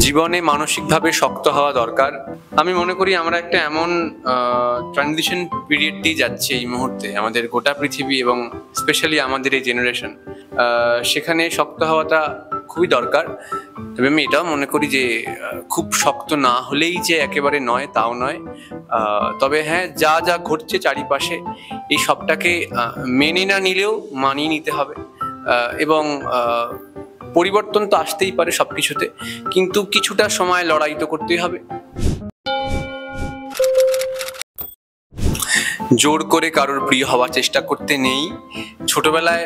জীবনে মানসিকভাবে শক্ত হওয়া দরকার। আমি মনে করি আমরা একটা এমন ট্রানজিশন পিরিয়ড দিয়ে যাচ্ছি এই মুহূর্তে, আমাদের গোটা পৃথিবী এবং স্পেশালি আমাদের এই জেনারেশন। সেখানে শক্ত হওয়াটা খুবই দরকার। তবে আমি এটাও মনে করি যে খুব শক্ত না হলেই যে একেবারে নয় তাও নয়। তবে হ্যাঁ, যা যা ঘটছে চারিপাশে এই সবটাকে মেনে না নিলেও মানিয়ে নিতে হবে। এবং পরিবর্তন তো আসতেই পারে সবকিছুতে, কিন্তু কিছুটা সময় লড়াই তো করতেই হবে। জোর করে কারোর প্রিয় হওয়ার চেষ্টা করতে নেই। ছোটবেলায়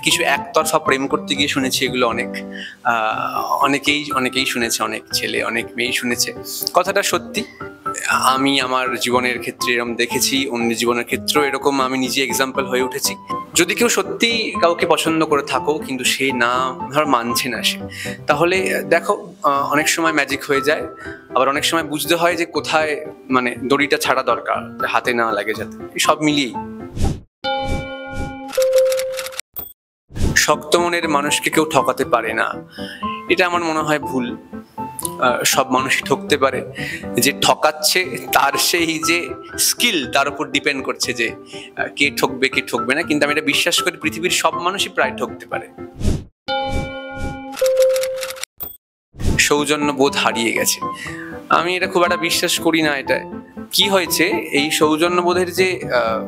কিছু একতরফা প্রেম করতে গিয়ে শুনেছি এগুলো অনেকেই শুনেছে, অনেক ছেলে অনেক মেয়েই শুনেছে। কথাটা সত্যি। আমি আমার জীবনের ক্ষেত্রে এরকম দেখেছি, অন্য জীবনের ক্ষেত্রেও এরকম আমি নিজে এক্সাম্পল হয়ে উঠেছি। যদি কেউ সত্যি কাউকে পছন্দ করে থাকো কিন্তু সে না ধর মানছে না, সে তাহলে দেখো অনেক সময় ম্যাজিক হয়ে যায়। আবার অনেক সময় বুঝতে হয় যে কোথায় মানে দড়িটা ছাড়া দরকার, হাতে না লাগে যাতে। সব মিলিয়েই শক্ত মনের মানুষকে কেউ ঠকাতে পারে না, এটা আমার মনে হয় ভুল। সব মানুষই ঠকতে পারে, যে ঠকাচ্ছে তার সেই যে স্কিল তার উপর ডিপেন্ড করছে যে কে ঠকবে কে ঠকবে না। কিন্তু আমি এটা বিশ্বাস করি পৃথিবীর সব মানুষই প্রায় ঠকতে পারে। সৌজন্য বোধ হারিয়ে গেছে, আমি এটা খুব একটা বিশ্বাস করি না। এটা কি হয়েছে, এই সৌজন্য বোধের যে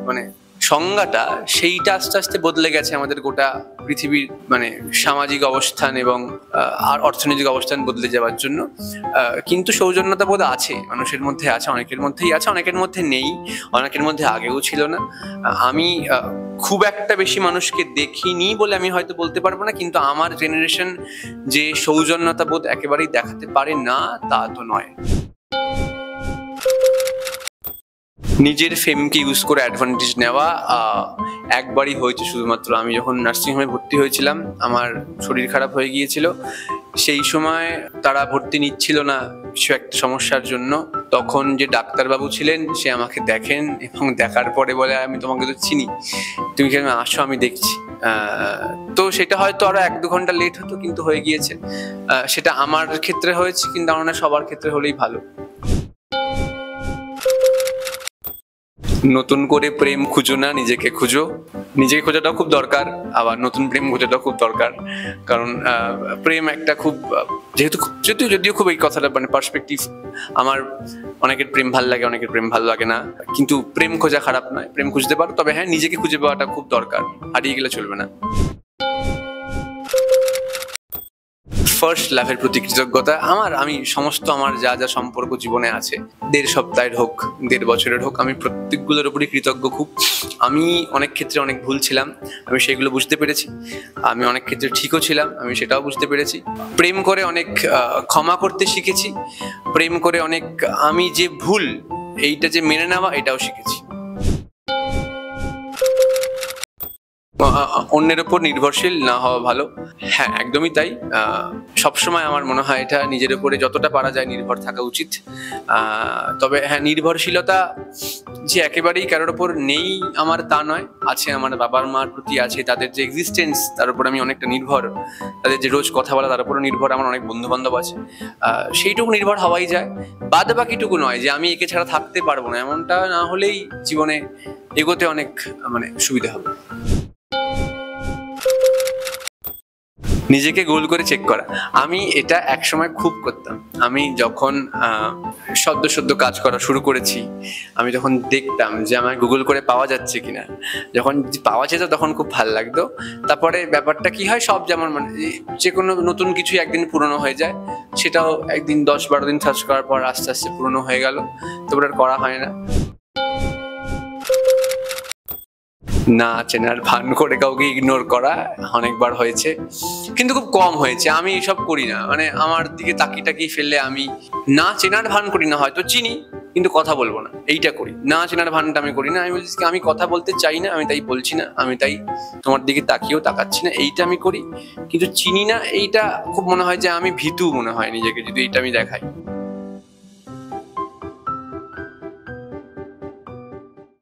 মানে সংজ্ঞাটা, সেইটা আস্তে আস্তে বদলে গেছে আমাদের গোটা পৃথিবীর মানে সামাজিক অবস্থান এবং আর অর্থনৈতিক অবস্থান বদলে যাওয়ার জন্য। কিন্তু সৌজন্যতা বোধ আছে, মানুষের মধ্যে আছে, অনেকের মধ্যেই আছে, অনেকের মধ্যে নেই, অনেকের মধ্যে আগেও ছিল না। আমি খুব একটা বেশি মানুষকে দেখিনি বলে আমি হয়তো বলতে পারবো না, কিন্তু আমার জেনারেশন যে সৌজন্যতা বোধ একেবারেই দেখাতে পারে না তা তো নয়। নিজের ফেমকে ইউজ করে অ্যাডভান্টেজ নেওয়া একবারই হয়েছে শুধুমাত্র। আমি যখন নার্সিংহোমে ভর্তি হয়েছিলাম, আমার শরীর খারাপ হয়ে গিয়েছিল। সেই সময় তারা ভর্তি নিচ্ছিল না কিছু একটা সমস্যার জন্য। তখন যে ডাক্তারবাবু ছিলেন সে আমাকে দেখেন এবং দেখার পরে বলে, আমি তোমাকে তো চিনি, তুমি কেন আসো, আমি দেখছি। তো সেটা হয়তো আরো 1-2 ঘন্টা লেট হতো, কিন্তু হয়ে গিয়েছে। সেটা আমার ক্ষেত্রে হয়েছে, কিন্তু আমার না সবার ক্ষেত্রে হলেই ভালো। নতুন করে প্রেম খুঁজো না, নিজেকে খুঁজো। নিজেকে খোঁজাটাও খুব দরকার, আবার নতুন প্রেম খোঁজাটাও খুব দরকার। কারণ প্রেম একটা খুব যদিও খুব এই কথাটা মানে পার্সপেক্টিভ। আমার অনেকের প্রেম ভালো লাগে, অনেকের প্রেম ভালো লাগে না, কিন্তু প্রেম খোঁজা খারাপ নয়, প্রেম খুঁজতে পারো। তবে হ্যাঁ, নিজেকে খুঁজে পাওয়াটা খুব দরকার, হারিয়ে গেলে চলবে না। ফার্স্ট লাভের প্রতি কৃতজ্ঞতা। আমি সমস্ত আমার যা যা সম্পর্ক জীবনে আছে, 1.5 সপ্তাহের হোক 1.5 বছরের হোক, আমি প্রত্যেকগুলোর উপরই কৃতজ্ঞ খুব। আমি অনেক ক্ষেত্রে অনেক ভুল ছিলাম, আমি সেগুলো বুঝতে পেরেছি। আমি অনেক ক্ষেত্রে ঠিকও ছিলাম, আমি সেটাও বুঝতে পেরেছি। প্রেম করে অনেক ক্ষমা করতে শিখেছি। প্রেম করে অনেক আমি যে ভুল এইটা যে মেনে নেওয়া, এটাও শিখেছি। অন্যের উপর নির্ভরশীল না হওয়া ভালো। হ্যাঁ, একদমই তাই। সবসময় আমার মনে হয় এটা নিজের উপরে যতটা পারা যায় নির্ভর থাকা উচিত। তবে হ্যাঁ, নির্ভরশীলতা যে একেবারেই কারোর উপর নেই আমার তা নয়, আছে। আমার বাবার মার প্রতি আছে, তাদের যে এক্সিস্টেন্স তার উপর আমি অনেকটা নির্ভর। তাদের যে রোজ কথা বলা তার উপরও নির্ভর। আমার অনেক বন্ধু বান্ধব আছে, সেইটুকু নির্ভর হওয়াই যায়। বাদ বাকিটুকু নয় যে আমি একে ছাড়া থাকতে পারবো না, এমনটা না হলেই জীবনে এগোতে অনেক মানে সুবিধা হবে। নিজেকে গোল করে চেক করা, আমি এটা একসময় খুব করতাম। আমি যখন সদ্য কাজ করা শুরু করেছি, আমি যখন দেখতাম যে আমার গুগল করে পাওয়া যাচ্ছে কিনা, যখন পাওয়া যেত তখন খুব ভালো লাগতো। তারপরে ব্যাপারটা কি হয়, সব যেমন মানে যে কোনো নতুন কিছু একদিন পুরনো হয়ে যায়, সেটাও একদিন 10-12 দিন সার্চ করার পর আস্তে আস্তে পুরনো হয়ে গেল, তারপর আর করা হয় না। না চেনার ভান করে কাউকে ইগনোর করা অনেকবার হয়েছে, কিন্তু খুব কম হয়েছে। আমি এসব করি না, মানে আমার দিকে তাকিয়ে ফেললে আমি না চেনার ভান করি না, হয়তো চিনি কিন্তু কথা বলবো না, এইটা করি। না চেনার ভানটা আমি করি না। আমি বলছি আমি কথা বলতে চাই না, আমি তাই বলছি না, আমি তাই তোমার দিকে তাকিয়েও তাকাচ্ছি না, এইটা আমি করি। কিন্তু চিনি না, এইটা খুব মনে হয় যে আমি ভীতু মনে হয় নিজেকে যদি এইটা আমি দেখাই।